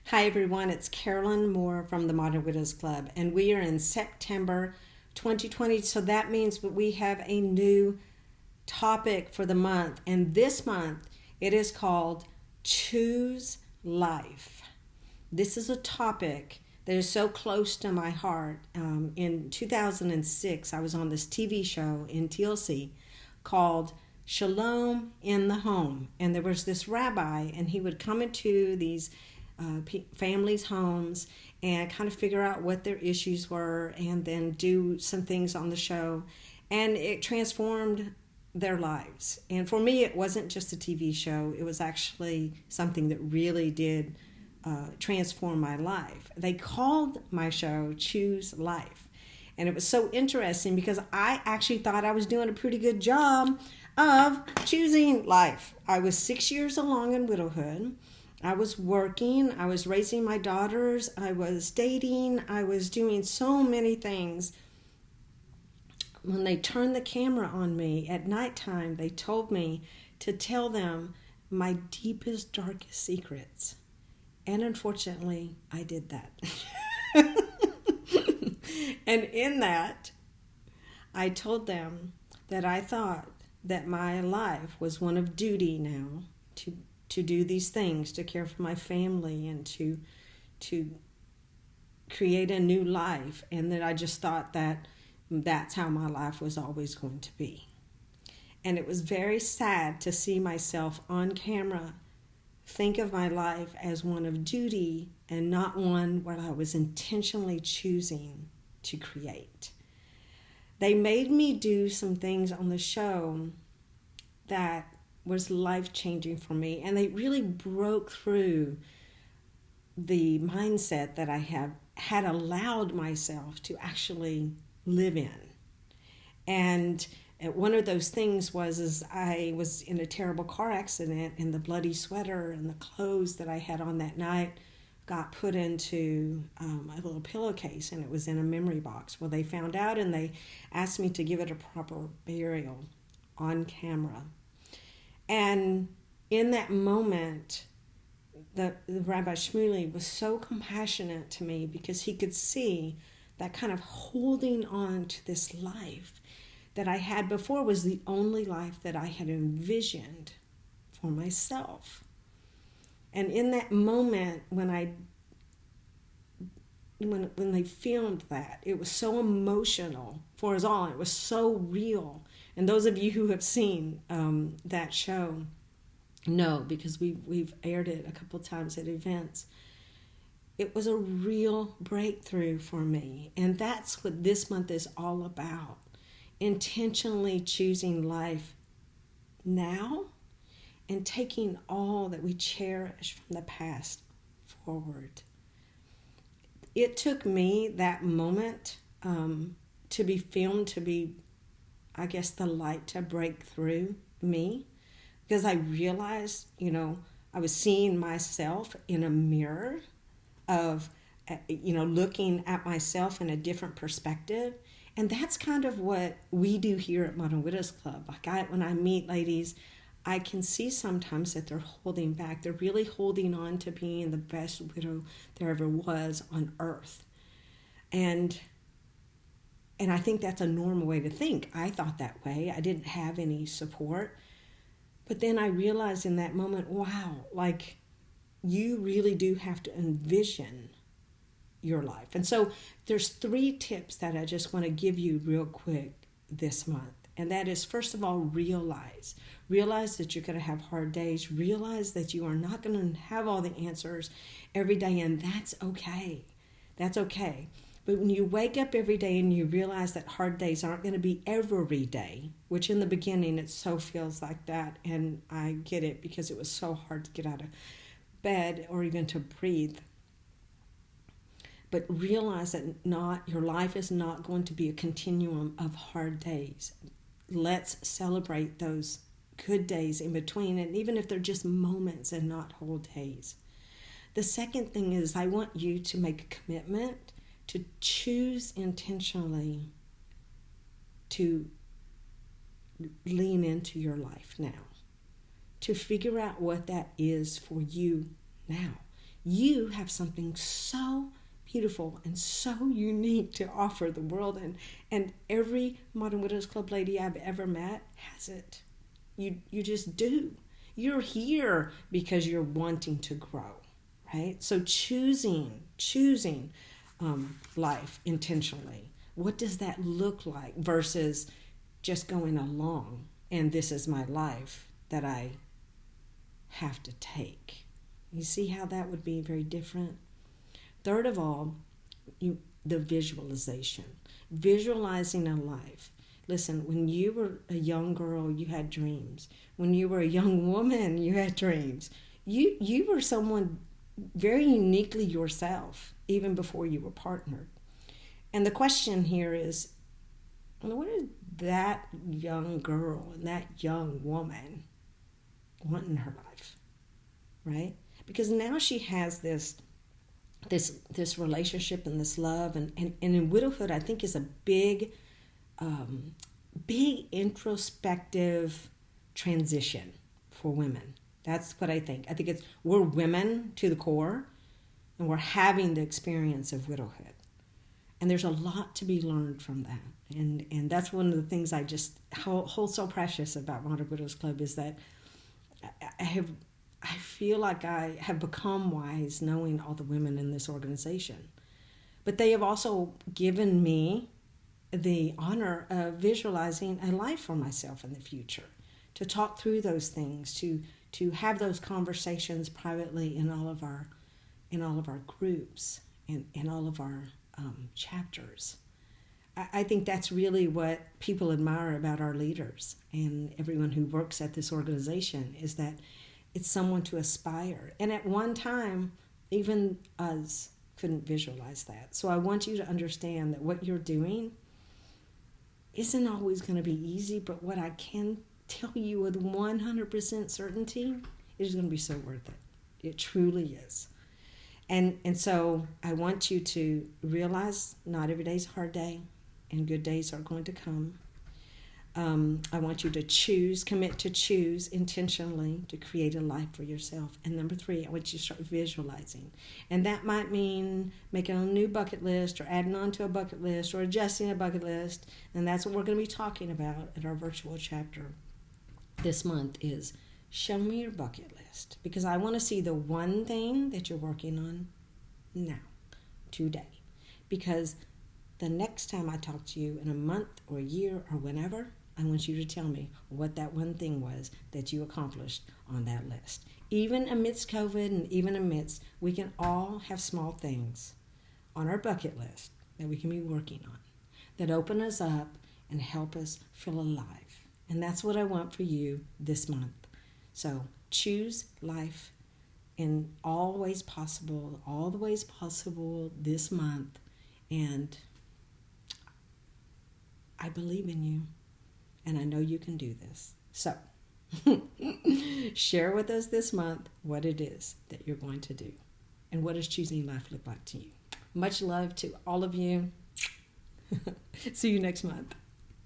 Hi everyone, it's Carolyn Moor from the Modern Widows Club, and we are in September 2020, so that means that we have a new topic for the month, and this month it is called Choose Life. This is a topic that is so close to my heart. In 2006, I was on this TV show in TLC called Shalom in the Home, and there was this rabbi, and he would come into these families' homes and kind of figure out what their issues were and then do some things on the show. And it transformed their lives. And for me, it wasn't just a TV show. It was actually something that really did transform my life. They called my show Choose Life. And it was so interesting because I actually thought I was doing a pretty good job of choosing life. I was 6 years along in widowhood. I was working, I was raising my daughters, I was dating, I was doing so many things. When they turned the camera on me at nighttime, they told me to tell them my deepest, darkest secrets. And unfortunately, I did that. And in that, I told them that I thought that my life was one of duty now to do these things, to care for my family and to create a new life, and that I just thought that that's how my life was always going to be. And it was very sad to see myself on camera think of my life as one of duty and not one where I was intentionally choosing to create. They made me do some things on the show that was life-changing for me, and they really broke through the mindset that I had allowed myself to actually live in. And one of those things was I was in a terrible car accident, and the bloody sweater and the clothes that I had on that night got put into a little pillowcase, and it was in a memory box. Well, they found out, and they asked me to give it a proper burial on camera. And in that moment, the Rabbi Shmuley was so compassionate to me because he could see that kind of holding on to this life that I had before was the only life that I had envisioned for myself. And in that moment, when they filmed that, it was so emotional for us all. It was so real. And those of you who have seen that show know, because we've aired it a couple times at events. It was a real breakthrough for me. And that's what this month is all about. Intentionally choosing life now and taking all that we cherish from the past forward. It took me that moment to be filmed, to be, I guess, the light to break through me, because I realized, I was seeing myself in a mirror of, looking at myself in a different perspective. And that's kind of what we do here at Modern Widows Club. Like when I meet ladies, I can see sometimes that they're holding back. They're really holding on to being the best widow there ever was on earth. And I think that's a normal way to think. I thought that way. I didn't have any support. But then I realized in that moment, wow, like you really do have to envision your life. And so there's 3 tips that I just want to give you real quick this month. And that is, first of all, realize that you're going to have hard days. Realize that you are not going to have all the answers every day, and that's okay. That's okay. But when you wake up every day and you realize that hard days aren't going to be every day, which in the beginning it so feels like that, and I get it because it was so hard to get out of bed or even to breathe. But realize that your life is not going to be a continuum of hard days. Let's celebrate those good days in between, and even if they're just moments and not whole days. The second thing is, I want you to make a commitment to choose intentionally to lean into your life now, to figure out what that is for you now. You have something so beautiful and so unique to offer the world, and every Modern Widows Club lady I've ever met has it. You just do. You're here because you're wanting to grow, right? So choosing life intentionally. What does that look like versus just going along and this is my life that I have to take? You see how that would be very different? Third of all, the visualization. Visualizing a life. Listen, when you were a young girl, you had dreams. When you were a young woman, you had dreams. You were someone very uniquely yourself, even before you were partnered. And the question here is, what did that young girl and that young woman want in her life, right? Because now she has this relationship and this love, and in widowhood, I think is a big introspective transition for women. That's what I think. I think we're women to the core, and we're having the experience of widowhood. And there's a lot to be learned from that. And that's one of the things I just hold so precious about Modern Widows Club, is that I feel like I have become wise knowing all the women in this organization. But they have also given me the honor of visualizing a life for myself in the future, to talk through those things, to have those conversations privately in all of our groups and in all of our chapters. I think that's really what people admire about our leaders and everyone who works at this organization, is that it's someone to aspire. And at one time, even us couldn't visualize that. So I want you to understand that what you're doing isn't always going to be easy, but what I can tell you with 100% certainty, it is going to be so worth it. It truly is. And so I want you to realize not every day is a hard day, and good days are going to come. I want you to commit to choose intentionally to create a life for yourself. And number 3, I want you to start visualizing. And that might mean making a new bucket list, or adding on to a bucket list, or adjusting a bucket list. And that's what we're going to be talking about at our virtual chapter this month, is show me your bucket list. Because I want to see the one thing that you're working on now, today. Because the next time I talk to you in a month or a year or whenever, I want you to tell me what that one thing was that you accomplished on that list. Even amidst COVID, and even amidst, we can all have small things on our bucket list that we can be working on, that open us up and help us feel alive. And that's what I want for you this month. So choose life in all the ways possible this month. And I believe in you, and I know you can do this. So share with us this month what it is that you're going to do, and what does choosing life look like to you. Much love to all of you. See you next month.